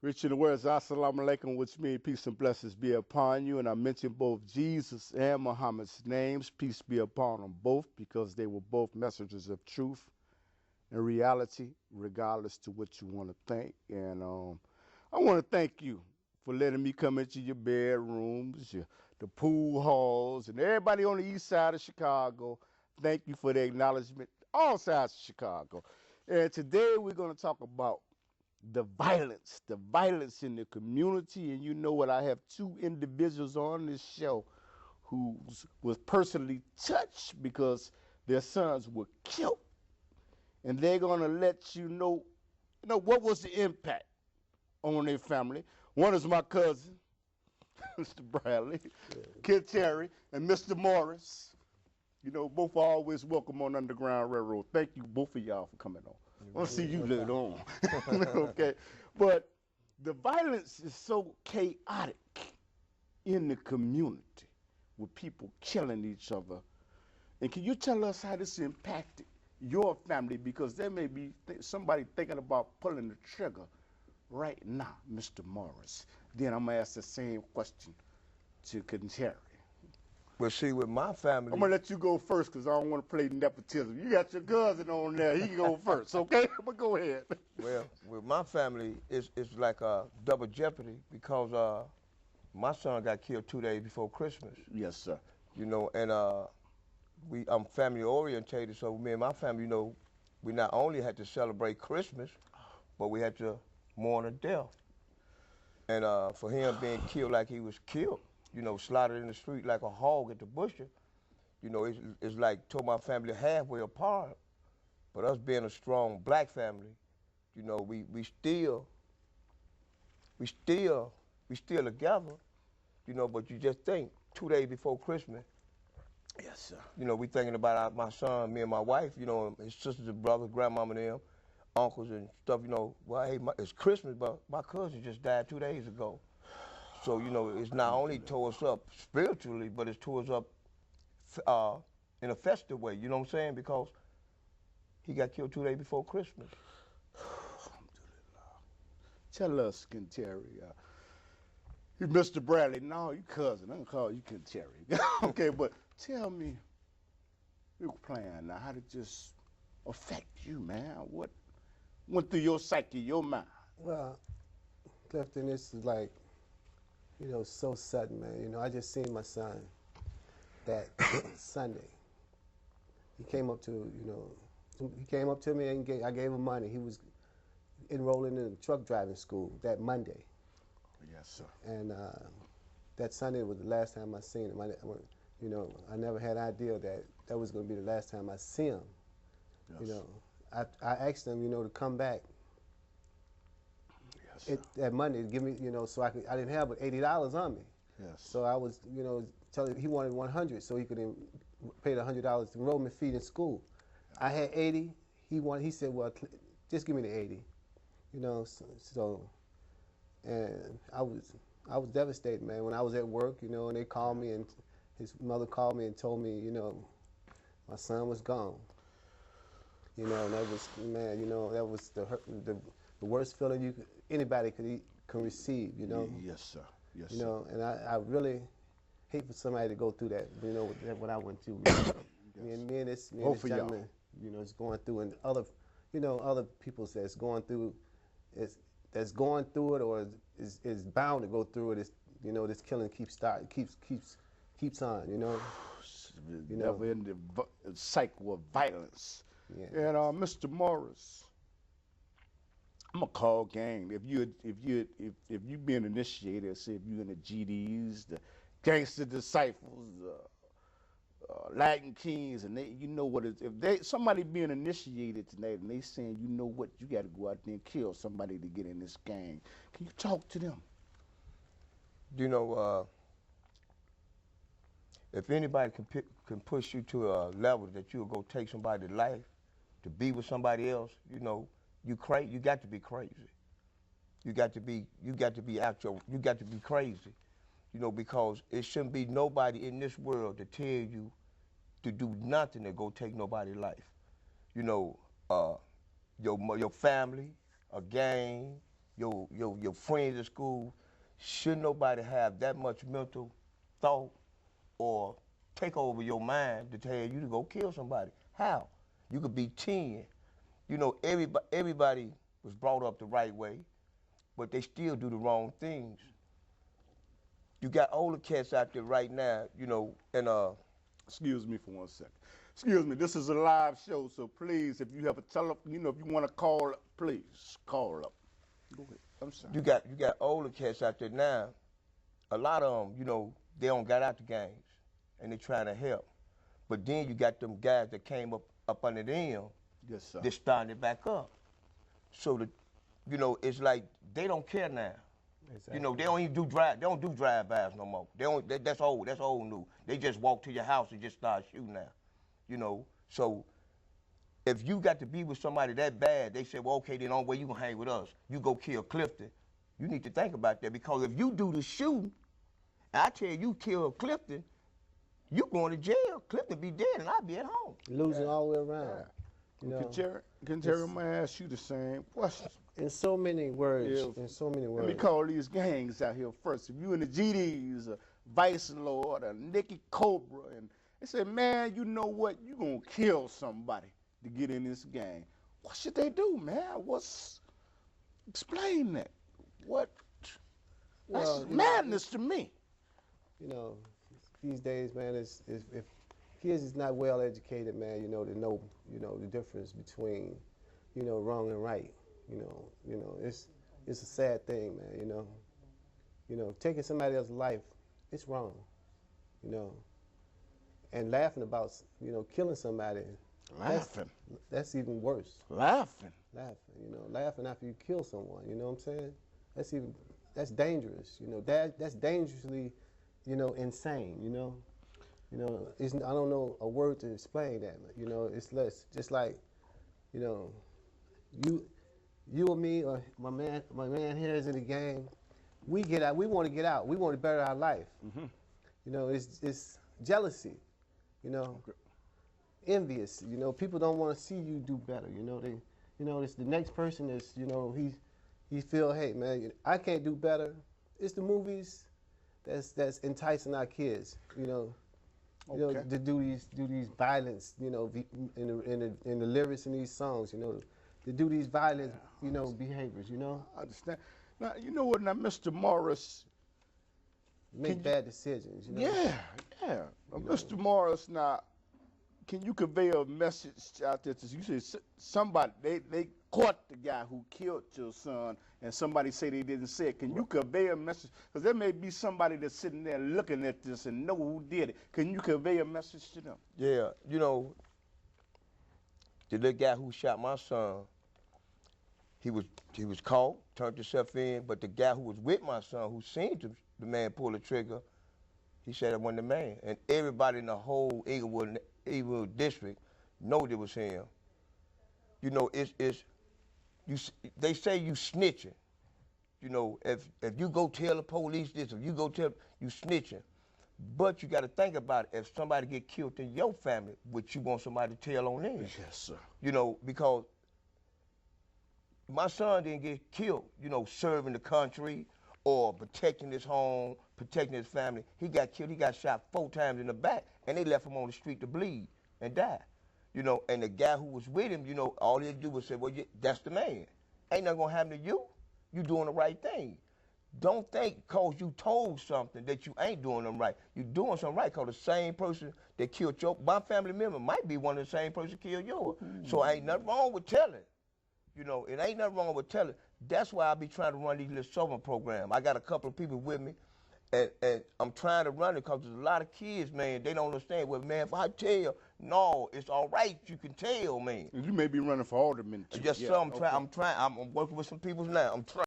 Rich in the words, Assalamu alaikum, which means peace and blessings be upon you. And I mentioned both Jesus and Muhammad's names. Peace be upon them both because they were both messengers of truth and reality, regardless to what you want to think. And I want to thank you for letting me come into your bedrooms, the pool halls, and everybody on the east side of Chicago. Thank you for the acknowledgement, all sides of Chicago. And today we're going to talk about the violence in the community. And you know what? I have two individuals on this show who was personally touched because their sons were killed. And they're going to let you know what was the impact on their family. One is my cousin, Mr. Bradley, Kid Terry, and Mr. Morris. You know, both are always welcome on Underground Railroad. Thank you, both of y'all, for coming on. I want to see you later on. Okay. But the violence is so chaotic in the community with people killing each other. And can you tell us how this impacted your family? Because there may be somebody thinking about pulling the trigger right now, Mr. Morris. Then I'm going to ask the same question to Terry. Well, see, with my family... I'm going to let you go first because I don't want to play nepotism. You got your cousin on there. He can go first, okay? But go ahead. Well, with my family, it's like a double jeopardy because my son got killed 2 days before Christmas. Yes, sir. You know, and I'm family orientated, so me and my family, you know, we not only had to celebrate Christmas, but we had to mourn a death. And for him being killed like he was killed, you know, slaughtered in the street like a hog at the butcher, you know, it's like tore my family halfway apart. But us being a strong black family, you know, we still together, you know, but you just think 2 days before Christmas. Yes, sir. You know, we thinking about my son, me and my wife, you know, his sisters and brothers, grandmama and them, uncles and stuff, you know, well, hey, it's Christmas, but my cousin just died 2 days ago. So, you know, it's not only tore us up spiritually, but it's tore us up in a festive way, you know what I'm saying? Because he got killed 2 days before Christmas. Tell us, Terry. You Mr. Bradley. No, you cousin. I'm going to call you Terry. Okay, but tell me your plan now. How did this affect you, man? What went through your psyche, your mind? Well, Clifton, this is like, you know, so sudden, man. You know, I just seen my son that Sunday. He came up to, me and I gave him money. He was enrolling in truck driving school that Monday. Yes, sir. And that Sunday was the last time I seen him. You know, I never had an idea that that was going to be the last time I see him. Yes. You know, I asked him, you know, to come back. That Monday to give me, you know, so I didn't have but $80 on me. Yes. So I was, you know, telling he wanted 100 so he could pay the $100 enrollment fee in school. I had 80. He said, well, just give me the 80. You know, and I was devastated, man. When I was at work, you know, and they called me and his mother called me and told me, you know, my son was gone. You know, and that was, man, you know, that was the worst feeling anybody can receive, you know. Yes, sir. Yes, you know, and I really hate for somebody to go through that, you know, what I went through. Yes. me and this gentleman, you know, is going through, and other people that's going through it or is bound to go through it. You know, this killing keeps on. You know. Never in the cycle of violence. Yeah. And Mr. Morris, I'm gonna call gang. If you been initiated, say if you in the GDs, the gangster disciples, Latin Kings, and you know what it is. If somebody being initiated tonight and they saying, you know what, you got to go out there and kill somebody to get in this gang. Can you talk to them? You know, if anybody can push you to a level that you'll go take somebody's life to be with somebody else, you know, you got to be crazy. You got to be crazy, you know, because it shouldn't be nobody in this world to tell you to do nothing to go take nobody's life. You know, your family, a gang, your friends at school. Should nobody have that much mental thought or take over your mind to tell you to go kill somebody? How? You could be 10. You know, everybody was brought up the right way, but they still do the wrong things. You got older cats out there right now, you know, and Excuse me for 1 second. Excuse me, this is a live show, so please, if you have a telephone, you know, if you want to call up, please call up. Go ahead. I'm sorry. you got older cats out there now. A lot of them, you know, they don't got out the gangs, and they trying to help. But then you got them guys that came up under them, Yes, sir. they're starting it back up. So you know, it's like they don't care now. Exactly. You know, they don't do drive-bys no more. That's old news. They just walk to your house and just start shooting now. You know, so if you got to be with somebody that bad, they say, well, okay, then the only way you gonna hang with us, you go kill Clifton. You need to think about that, because if you do the shooting, and I tell you kill Clifton, you going to jail. Clifton be dead and I'll be at home. Losing all the way around. You know, Can Terry, I'm gonna ask you the same question. in so many words, Yeah. in so many Let words. me call these gangs out here first. If you in the GDs, Vice Lord, or Nicky Cobra, and they say, man, you know what? You gonna kill somebody to get in this gang. What should they do, man? Explain that. What? Well, That's you know, madness to me. You know, these days, man, if kids is not well educated, man, you know, to know, you know, the difference between, you know, wrong and right. You know, it's a sad thing, man. You know, taking somebody else's life, it's wrong. You know, and laughing about, you know, killing somebody, Laughing. that's even worse. Laughing. Laughing, you know, laughing after you kill someone. You know what I'm saying? That's dangerous. You know, that's dangerously, you know, insane. You know, I don't know a word to explain that. You know, it's just like, you know, you or me or my man here is in the game. We get out. We want to get out. We want to better our life. Mm-hmm. You know, it's jealousy. You know, envious. You know, people don't want to see you do better. You know, it's the next person is, you know, he feel, hey man, I can't do better. It's the movies that's enticing our kids. You know, to do these violence. You know, in the lyrics in these songs. You know, to do these violent, you know, behaviors. You know, I understand. Now, you know what? Now, Mr. Morris. make bad decisions. You know? Yeah. Mr. Morris, now, can you convey a message out there to you? Say somebody they caught the guy who killed your son, and somebody say they didn't say it. Can you convey a message? Because there may be somebody that's sitting there looking at this and know who did it. Can you convey a message to them? Yeah, you know, the little guy who shot my son, he was caught, turned himself in, but the guy who was with my son, who seen the man pull the trigger, he said it wasn't the man. And everybody in the whole Inglewood district know it was him. You know, they say you snitching. You know, if you go tell the police this, if you go tell, you snitching. But you got to think about it. If somebody get killed in your family, would you want somebody to tell on them? Yes, sir. You know, because my son didn't get killed, you know, serving the country or protecting his home, protecting his family. He got killed. He got shot 4 times in the back, and they left him on the street to bleed and die. You know, and the guy who was with him, you know, all he'd do was say, well, that's the man. Ain't nothing going to happen to you. You doing the right thing. Don't think because you told something that you ain't doing them right. You doing something right because the same person that killed my family member might be one of the same person that killed yours. So ain't nothing wrong with telling. You know, it ain't nothing wrong with telling. That's why I be trying to run these little summer programs. I got a couple of people with me, and I'm trying to run it because there's a lot of kids, man, they don't understand. Well, man, if I tell, no, it's all right, you can tell, man. You may be running for alderman too. Yes, sir, I'm working with some people now. I'm trying.